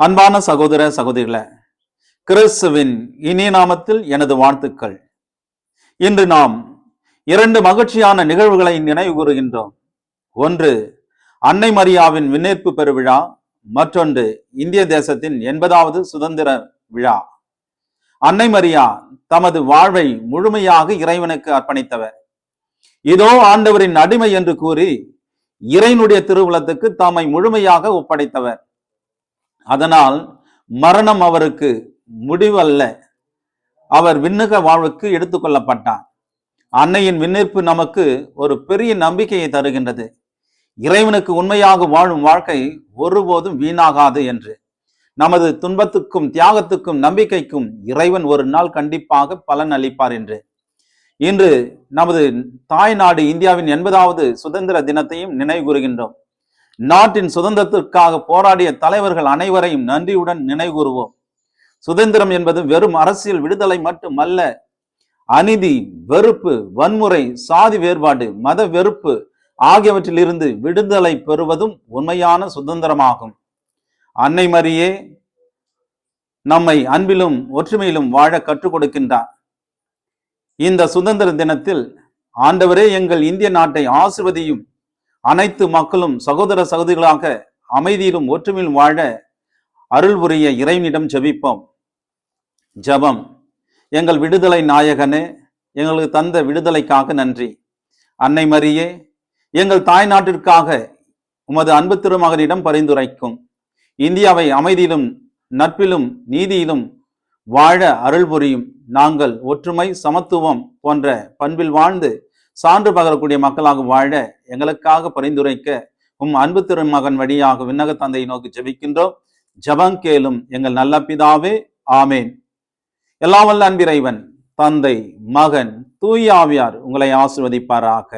அன்பான சகோதர சகோதரிகளே, கிறிஸ்துவின் இனிய நாமத்தில் எனது வாழ்த்துக்கள். இன்று நாம் இரண்டு மகிழ்ச்சியான நிகழ்வுகளை நினைவு கூறுகின்றோம். ஒன்று அன்னை மரியாவின் விண்ணேற்பு பெருவிழா, மற்றொன்று இந்திய தேசத்தின் 80வது சுதந்திர விழா. அன்னை மரியா தமது வாழ்வை முழுமையாக இறைவனுக்கு அர்ப்பணித்தவர். இதோ ஆண்டவரின் அடிமை என்று கூறி இறைவனுடைய திருவுளத்துக்கு தம்மை முழுமையாக ஒப்படைத்தவர். அதனால் மரணம் அவருக்கு முடிவல்ல, அவர் விண்ணுக வாழ்வுக்கு எடுத்துக்கொள்ளப்பட்டார். அன்னையின் விண்ணேற்பு நமக்கு ஒரு பெரிய நம்பிக்கையை தருகின்றது. இறைவனுக்கு உண்மையாக வாழும் வாழ்க்கை ஒருபோதும் வீணாகாது என்று. நமது துன்பத்துக்கும் தியாகத்துக்கும் நம்பிக்கைக்கும் இறைவன் ஒரு நாள் கண்டிப்பாக பலன் அளிப்பார் என்று. இன்று நமது தாய் நாடு இந்தியாவின் 80வது சுதந்திர தினத்தையும் நினைவு கூறுகின்றோம். நாட்டின் சுதந்திரத்திற்காக போராடிய தலைவர்கள் அனைவரையும் நன்றியுடன் நினைவு கூறுவோம். சுதந்திரம் என்பது வெறும் அரசியல் விடுதலை மட்டுமல்ல, அநீதி, வெறுப்பு, வன்முறை, சாதி வேறுபாடு, மத வெறுப்பு ஆகியவற்றில் இருந்து விடுதலை பெறுவதும் உண்மையான சுதந்திரமாகும். அன்னை மரியே நம்மை அன்பிலும் ஒற்றுமையிலும் வாழ கற்றுக் கொடுக்கின்றார். இந்த சுதந்திர தினத்தில் ஆண்டவரே எங்கள் இந்திய நாட்டை ஆசிர்வதியும், அனைத்து மக்களும் சகோதர சகோதரிகளாக அமைதியிலும் ஒற்றுமையிலும் வாழ அருள் புரிய இறைவனிடம் ஜெபிப்போம். ஜெபம். எங்கள் விடுதலை நாயகனே, எங்களுக்கு தந்த விடுதலைக்காக நன்றி. அன்னை மரியே, எங்கள் தாய் நாட்டிற்காக உமது அன்பு திருமகனிடம் பரிந்துரைக்கும். இந்தியாவை அமைதியிலும் நட்பிலும் நீதியிலும் வாழ அருள் புரியும். நாங்கள் ஒற்றுமை, சமத்துவம் போன்ற பண்பில் வாழ்ந்து சான்று பகரக்கூடிய மக்களாக வாழ எங்களுக்காக பரிந்துரைக்க அன்பு திருமகன் வழியாக விண்ணக தந்தையை நோக்கி ஜெபிக்கின்றோம். ஜெபம் கேளும் எங்கள் நல்ல பிதாவே, ஆமேன். எல்லாம் வல்ல அன்பிறைவன், தந்தை, மகன், தூய ஆவியார் உங்களை ஆசீர்வதிப்பாராக.